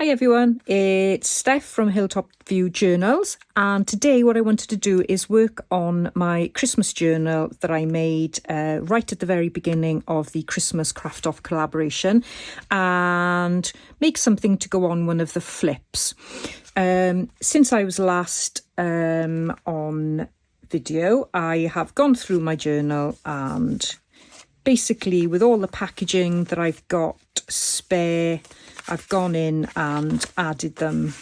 Hi everyone, it's Steph from Hilltop View Journals, and today what I wanted to do is work on my Christmas journal that I made right at the very beginning of the Christmas Craft Off collaboration and make something to go on one of the flips. Since I was last on video, I have gone through my journal and basically with all the packaging that I've got spare, I've gone in and added them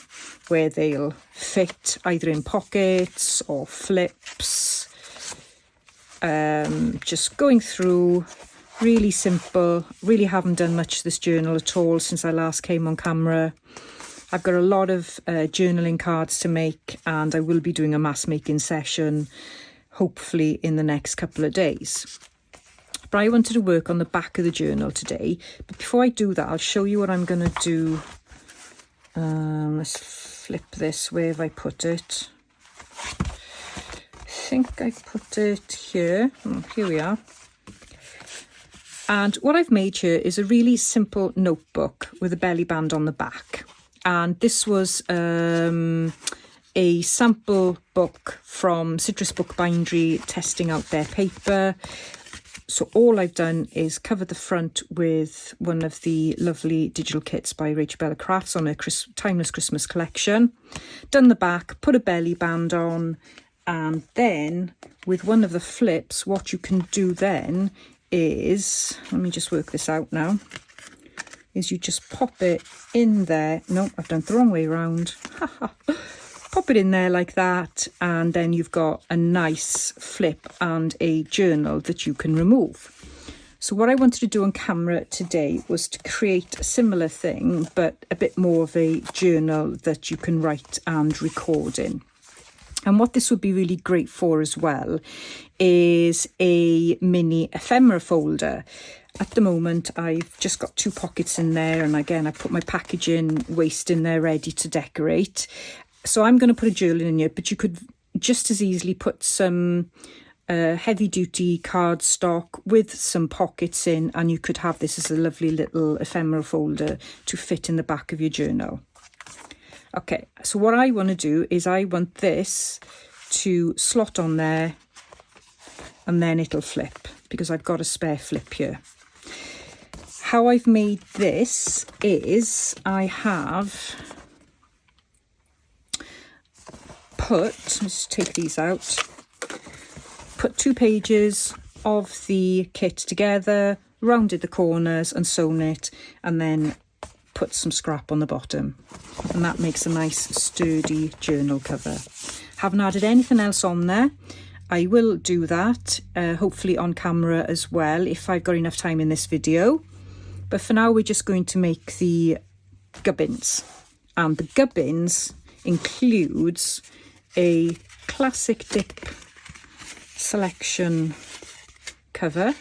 where they'll fit, either in pockets or flips. Just going through, really simple, really haven't done much to this journal at all since I last came on camera. I've got a lot of journaling cards to make, and I will be doing a mass making session hopefully in the next couple of days. But I wanted to work on the back of the journal today. But before I do that, I'll show you what I'm going to do. Let's flip this. Where have I put it? I think I put it here. Oh, here we are. And what I've made here is a really simple notebook with a belly band on the back. And this was a sample book from Citrus Book Bindery testing out their paper. So all I've done is cover the front with one of the lovely digital kits by RachandBella Crafts on her Timeless Christmas collection. Done the back, put a belly band on, and then with one of the flips, what you can do then is, let me just work this out now, is you just pop it in there. No, I've done it the wrong way around. Pop it in there like that, and then you've got a nice flip and a journal that you can remove. So what I wanted to do on camera today was to create a similar thing, but a bit more of a journal that you can write and record in. And what this would be really great for as well is a mini ephemera folder. At the moment, I've just got 2 pockets in there, and again, I put my packaging waste in there ready to decorate. So I'm going to put a journal in here, but you could just as easily put some heavy-duty cardstock with some pockets in, and you could have this as a lovely little ephemera folder to fit in the back of your journal. Okay, so what I want to do is I want this to slot on there, and then it'll flip, because I've got a spare flip here. How I've made this is I have let's take these out, put 2 pages of the kit together, rounded the corners and sewn it, and then put some scrap on the bottom, and that makes a nice sturdy journal cover. Haven't added anything else on there. I will do that hopefully on camera as well if I've got enough time in this video, but for now we're just going to make the gubbins, and the gubbins includes a classic dip selection cover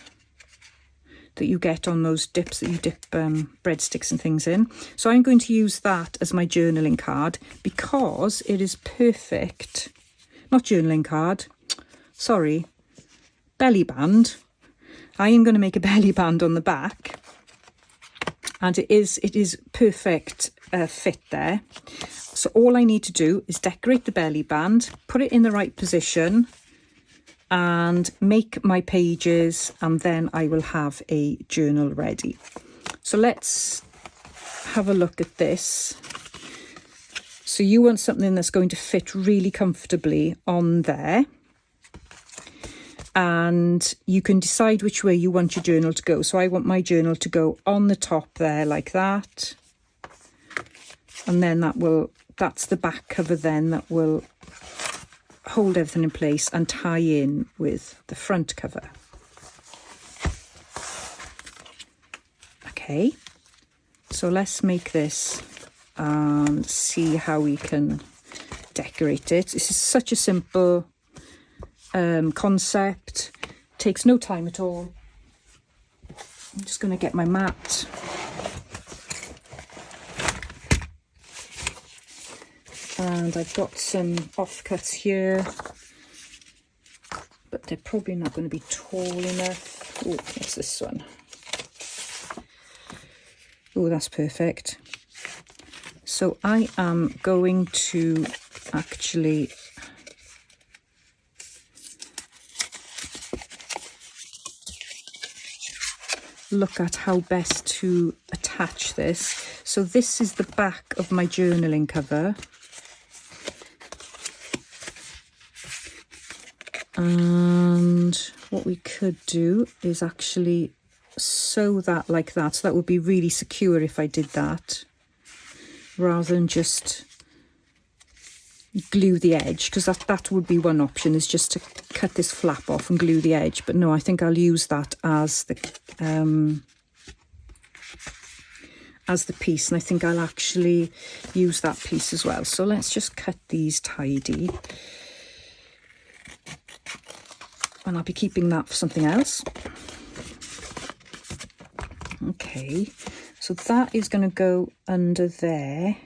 that you get on those dips that you dip breadsticks and things in. So I'm going to use that as my journaling card because it is perfect. Not journaling card, sorry, belly band. I am going to make a belly band on the back, and it is perfect fit there. So all I need to do is decorate the belly band, put it in the right position, and make my pages, and then I will have a journal ready. So let's have a look at this. So you want something that's going to fit really comfortably on there, and you can decide which way you want your journal to go. So I want my journal to go on the top there like that, and then that's the back cover then that will hold everything in place and tie in with the front cover. Okay, so let's make this and see how we can decorate it. This is such a simple concept, takes no time at all. I'm just going to get my mat. And I've got some offcuts here, but they're probably not going to be tall enough. Oh, what's this one? Oh, that's perfect. So I am going to actually look at how best to attach this. So this is the back of my journaling cover. And what we could do is actually sew that like that. So that would be really secure if I did that, rather than just glue the edge, because that would be one option, is just to cut this flap off and glue the edge. But no, I think I'll use that as the piece, and I think I'll actually use that piece as well. So let's just cut these tidy, and I'll be keeping that for something else. Okay, so that is going to go under there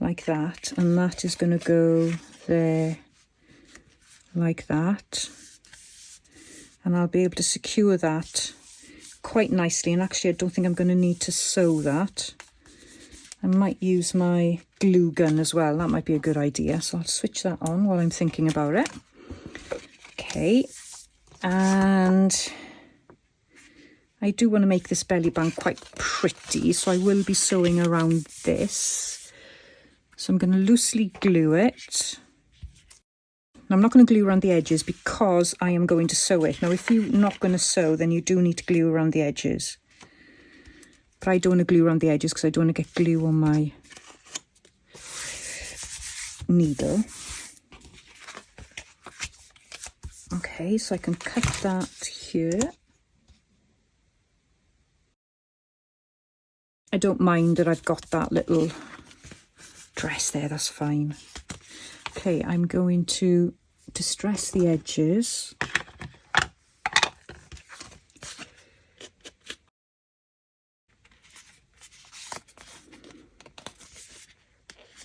like that, and that is going to go there like that, and I'll be able to secure that quite nicely. And actually I don't think I'm going to need to sew that. I might use my glue gun as well, that might be a good idea. So I'll switch that on while I'm thinking about it. Okay, and I do want to make this belly band quite pretty, so I will be sewing around this. So I'm going to loosely glue it. Now, I'm not going to glue around the edges because I am going to sew it. Now, if you're not going to sew, then you do need to glue around the edges. But I don't want to glue around the edges because I don't want to get glue on my needle. Okay, so I can cut that here. I don't mind that I've got that little dress there, that's fine. Okay, I'm going to distress the edges.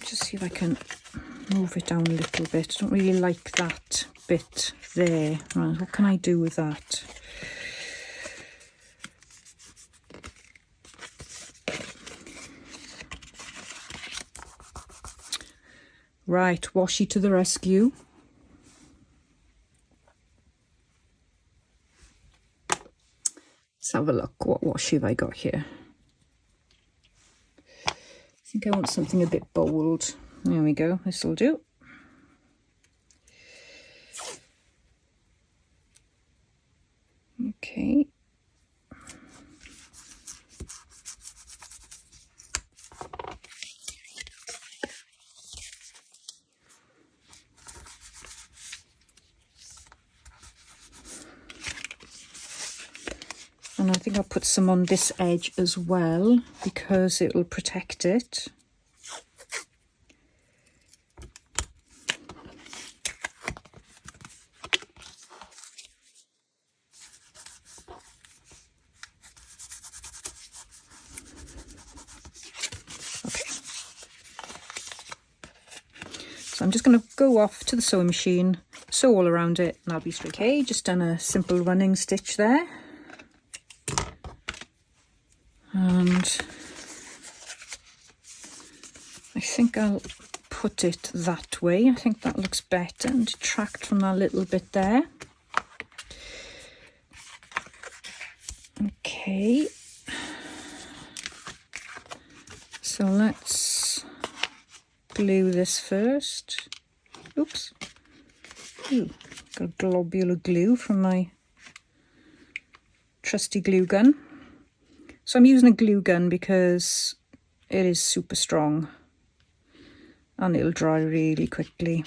Just see if I can move it down a little bit. I don't really like that bit there. Right, what can I do with that? Right, washi to the rescue. Let's have a look. What washi have I got here? I think I want something a bit bold. There we go, this will do. Okay. And I think I'll put some on this edge as well because it will protect it. Okay. So I'm just going to go off to the sewing machine, sew all around it, and I'll be straight. Okay, just done a simple running stitch there. And I think I'll put it that way. I think that looks better and detract from that little bit there. Okay. So let's glue this first. Oops. Ooh, got a globule of glue from my trusty glue gun. So I'm using a glue gun because it is super strong and it'll dry really quickly.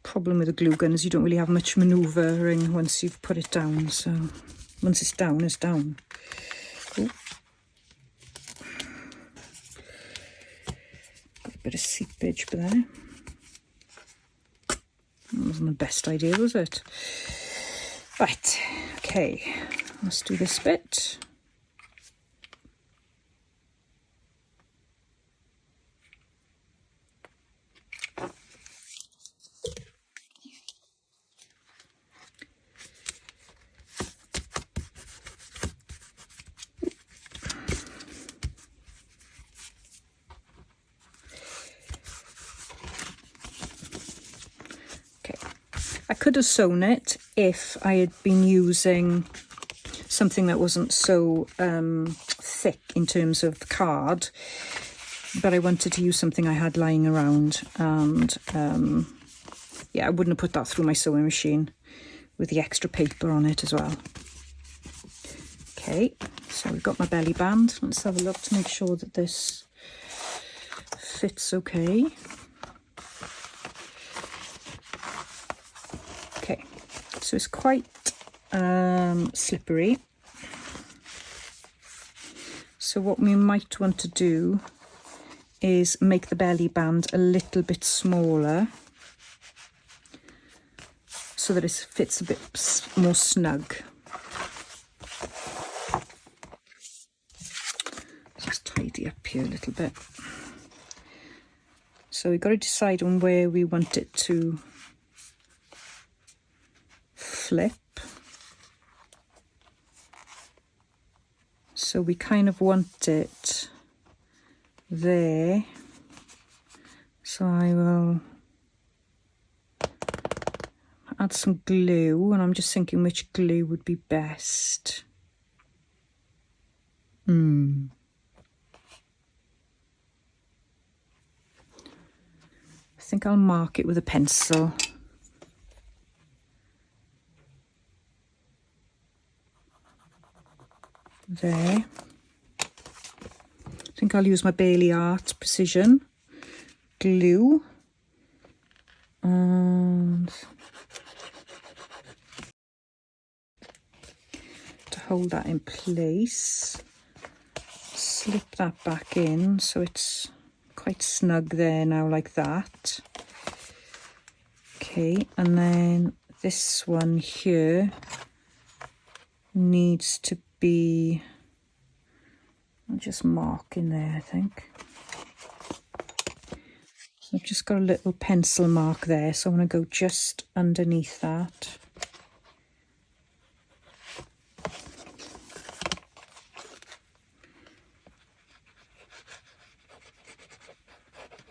Problem with a glue gun is you don't really have much manoeuvring once you've put it down. So once it's down, it's down. Ooh. Got a bit of seepage there. That wasn't the best idea, was it? Right, okay, let's do this bit. I could have sewn it if I had been using something that wasn't so thick in terms of the card, but I wanted to use something I had lying around, and yeah, I wouldn't have put that through my sewing machine with the extra paper on it as well. Okay, so we've got my belly band. Let's have a look to make sure that this fits okay. Okay, so it's quite slippery. So what we might want to do is make the belly band a little bit smaller so that it fits a bit more snug. Just tidy up here a little bit. So we've got to decide on where we want it to flip. So we kind of want it there. So I will add some glue, and I'm just thinking which glue would be best. I think I'll mark it with a pencil. There. I think I'll use my Bailey Art Precision glue, and to hold that in place, slip that back in so it's quite snug there now, like that. Okay, and then this one here needs to be, I'll just mark in there, I think. So I've just got a little pencil mark there, so I'm going to go just underneath that.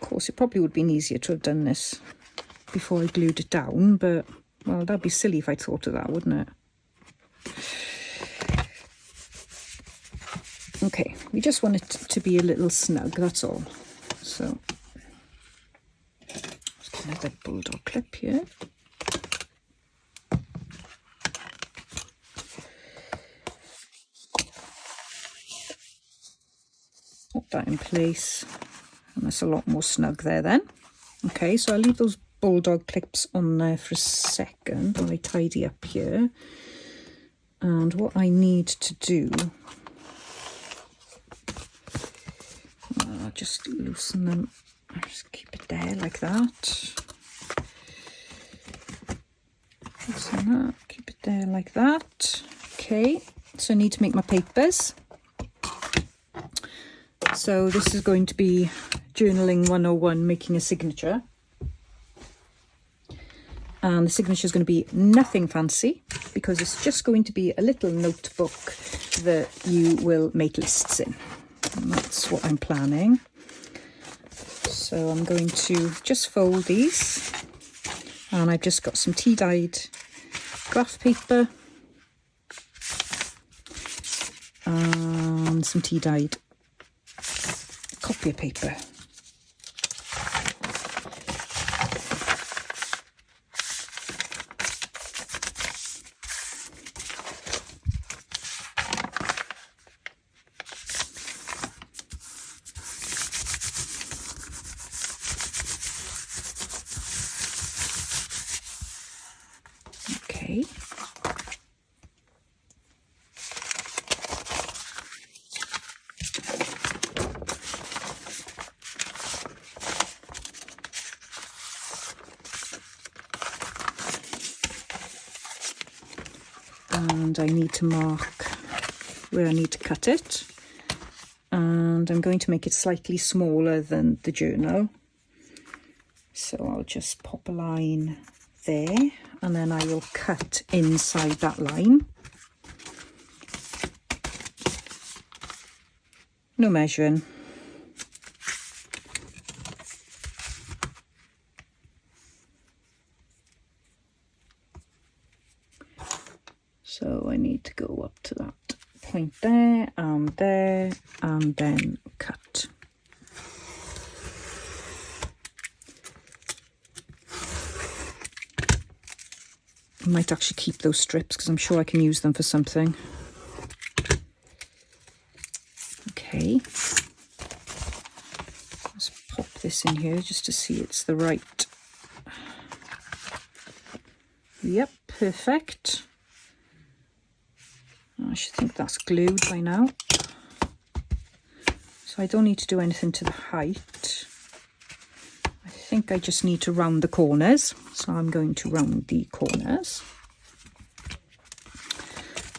Of course, it probably would have been easier to have done this before I glued it down, but, well, that'd be silly if I thought of that, wouldn't it? Okay, we just want it to be a little snug, that's all. So, let's get another bulldog clip here. Put that in place, and that's a lot more snug there then. Okay, so I'll leave those bulldog clips on there for a second while I tidy up here. And what I need to do, I'll just loosen them, I'll just keep it there like that. Loosen that, keep it there like that. Okay, so I need to make my papers. So this is going to be Journaling 101, making a signature. And the signature is going to be nothing fancy, because it's just going to be a little notebook that you will make lists in. And that's what I'm planning. So I'm going to just fold these, and I've just got some tea-dyed graph paper and some tea-dyed copier paper. Okay. And I need to mark where I need to cut it, and I'm going to make it slightly smaller than the journal, so I'll just pop a line there, and then I will cut inside that line. No measuring. So I need to go up to that point there, and then cut. I might actually keep those strips because I'm sure I can use them for something. Okay. Let's pop this in here just to see it's the right. Yep, perfect. I should think that's glued by now. So I don't need to do anything to the height. I think I just need to round the corners. So I'm going to round the corners.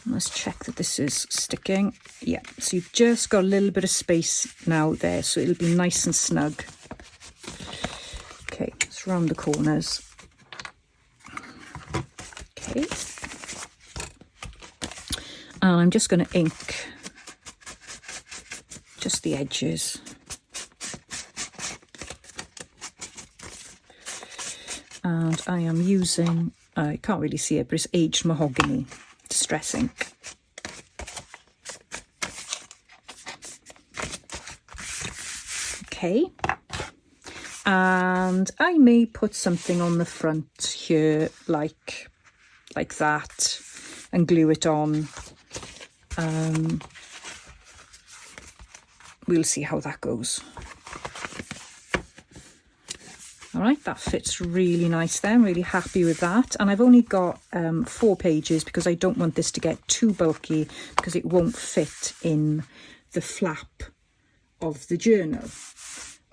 Let's check that this is sticking. Yeah, so you've just got a little bit of space now there, so it'll be nice and snug. Okay, let's round the corners. Okay. And I'm just going to ink just the edges. And I am using, I can't really see it, but it's aged mahogany distress ink. Okay. And I may put something on the front here like that and glue it on. We'll see how that goes. All right, that fits really nice there. I'm really happy with that. And I've only got 4 pages because I don't want this to get too bulky because it won't fit in the flap of the journal.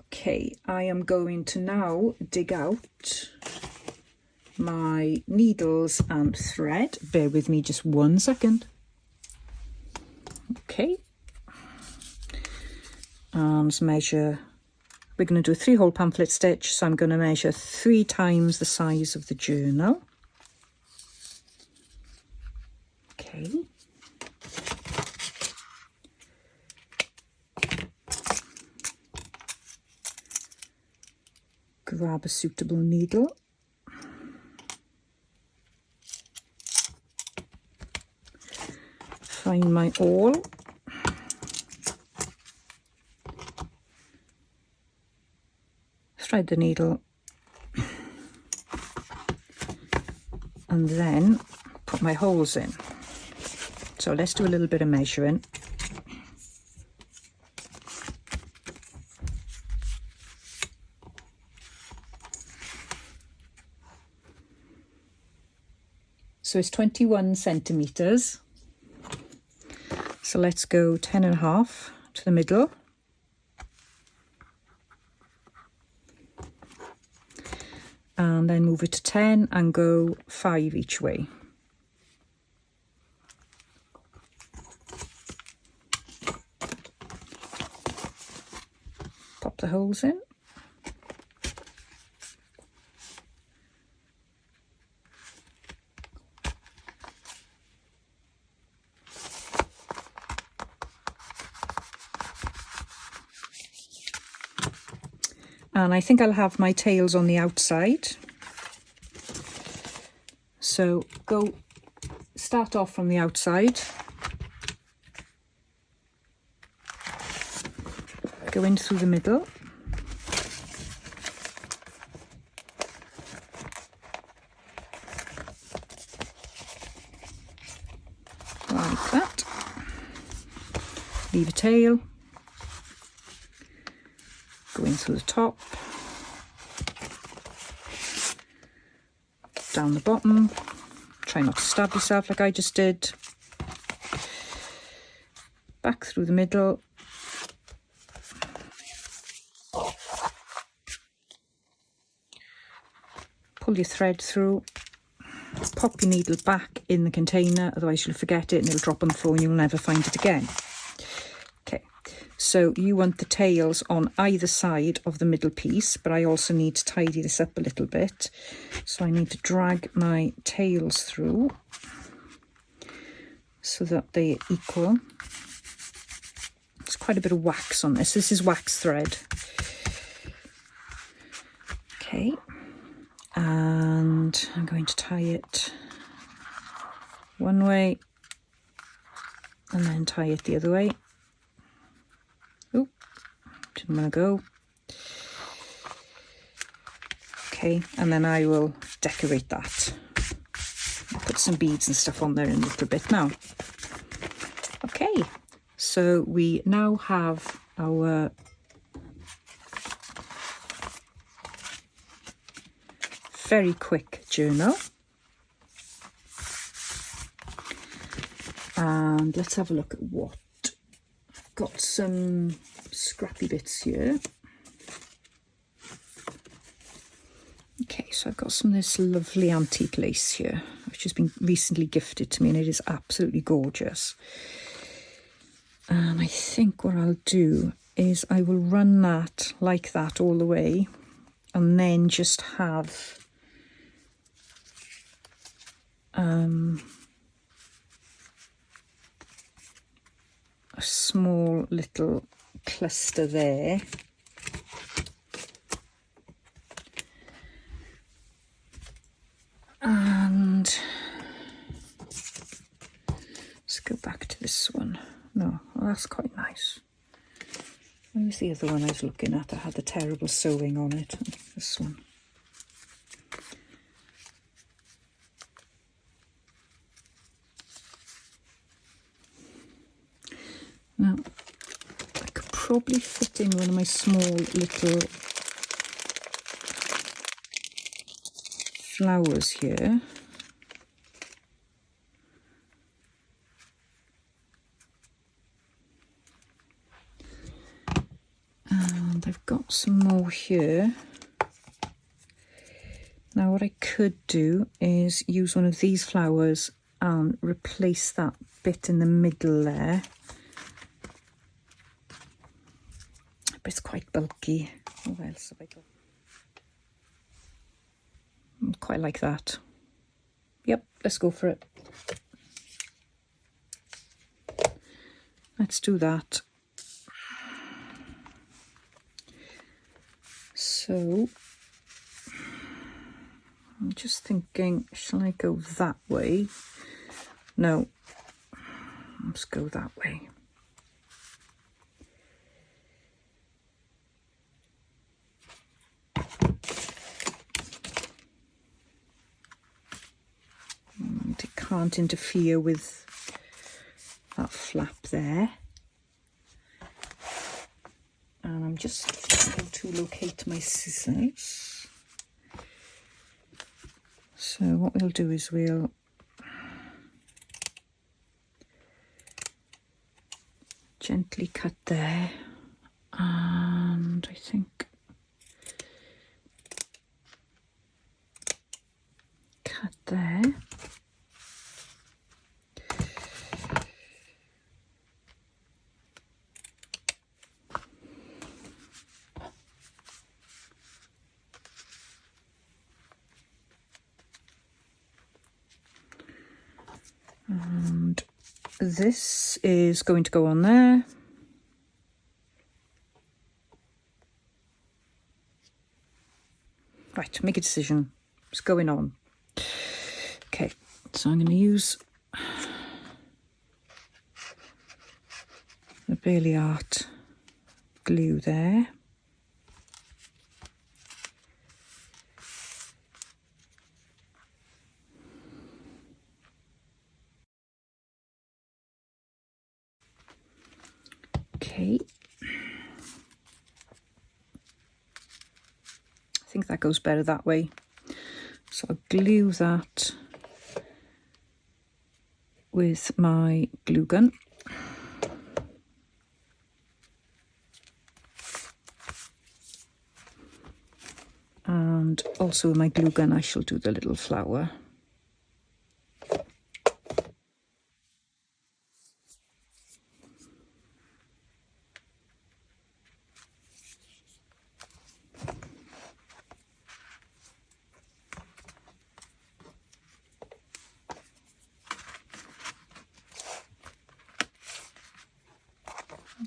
Okay, I am going to now dig out my needles and thread. Bear with me just 1 second. Okay. And measure. We're going to do a 3-hole pamphlet stitch, so I'm going to measure 3 times the size of the journal. Okay. Grab a suitable needle. Find my awl. Thread the needle and then put my holes in. So let's do a little bit of measuring. So it's 21 centimeters. So let's go 10.5 to the middle. And then move it to 10 and go 5 each way. Pop the holes in. And I think I'll have my tails on the outside. So start off from the outside. Go in through the middle. Like that. Leave a tail. Go in through the top, down the bottom, try not to stab yourself like I just did, back through the middle, pull your thread through, pop your needle back in the container, otherwise you'll forget it and it'll drop on the floor and you'll never find it again. So you want the tails on either side of the middle piece, but I also need to tidy this up a little bit. So I need to drag my tails through so that they're equal. There's quite a bit of wax on this. This is wax thread. Okay, and I'm going to tie it one way and then tie it the other way. Oh, didn't want to go. Okay, and then I will decorate that. I'll put some beads and stuff on there in a little bit now. Okay, so we now have our very quick journal. And let's have a look at what. I've got some scrappy bits here. Okay, so I've got some of this lovely antique lace here, which has been recently gifted to me, and it is absolutely gorgeous. And I think what I'll do is I will run that like that all the way, and then just have a small little cluster there. And let's go back to this one. No, well, that's quite nice. Where was the other one I was looking at? I had the terrible sewing on it. This one. Now, I could probably fit in one of my small little flowers here. And I've got some more here. Now what I could do is use one of these flowers and replace that bit in the middle there. But it's quite bulky. What else have I got? Quite like that. Yep, let's go for it. Let's do that. So I'm just thinking, shall I go that way? No, let's go that way. And it can't interfere with that flap there. And I'm just going to locate my scissors. So what we'll do is we'll gently cut there, and I think cut there. And this is going to go on there. Right, make a decision. It's going on. Okay, so I'm going to use the Bailey Art glue there. Okay, I think that goes better that way. So I'll glue that with my glue gun. And also with my glue gun I shall do the little flower.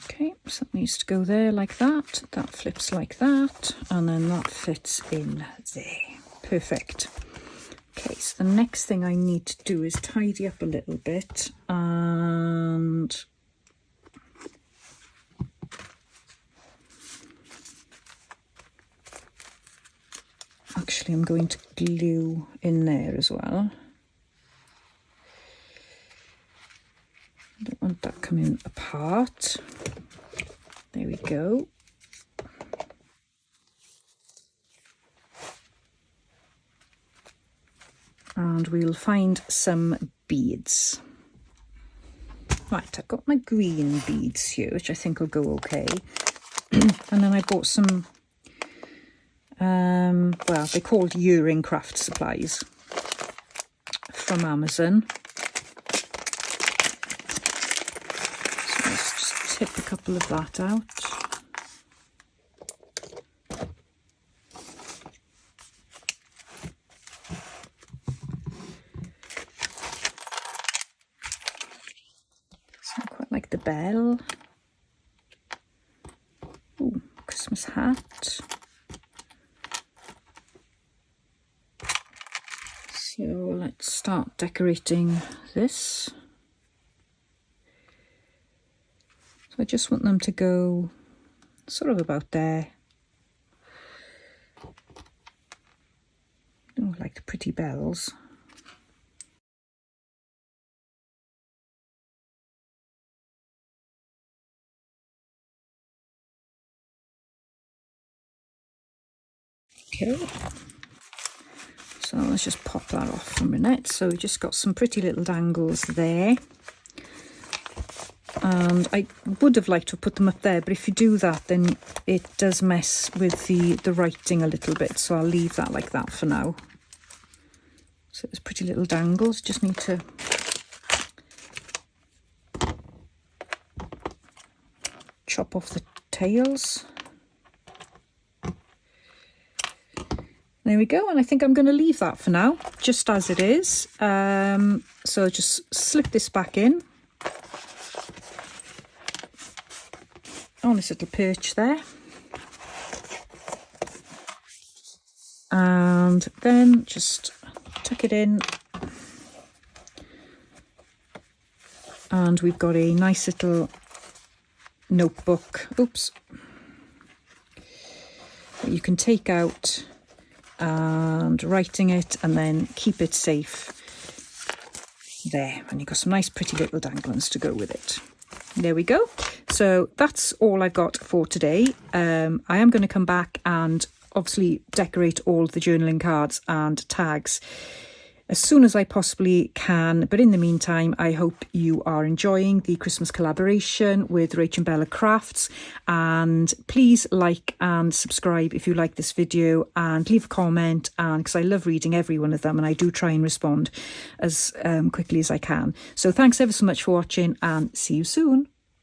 Okay, so it needs to go there like that. That flips like that, and then that fits in there. Perfect. Okay, so the next thing I need to do is tidy up a little bit, and actually I'm going to glue in there as well. I don't want that coming apart. There we go. And we'll find some beads. Right, I've got my green beads here, which I think will go okay. And then I bought some, well, they're called earring craft supplies from Amazon. So let's just tip a couple of that out. Like the bell. Ooh, Christmas hat. So let's start decorating this. So I just want them to go sort of about there. Oh, like the pretty bells. Okay, so let's just pop that off for a minute. So we just got some pretty little dangles there, and I would have liked to put them up there, but if you do that then it does mess with the writing a little bit, so I'll leave that like that for now. So there's pretty little dangles, just need to chop off the tails. There we go, and I think I'm going to leave that for now, just as it is. So just slip this back in on this little perch there. And then just tuck it in. And we've got a nice little notebook, oops, that you can take out and writing it and then keep it safe there, and you've got some nice pretty little danglings to go with it. There we go. So that's all I've got for today. I am going to come back and obviously decorate all the journaling cards and tags as soon as I possibly can. But in the meantime, I hope you are enjoying the Christmas collaboration with RachandBella Crafts. And please like and subscribe if you like this video, and leave a comment, and because I love reading every one of them, and I do try and respond as quickly as I can. So thanks ever so much for watching, and see you soon.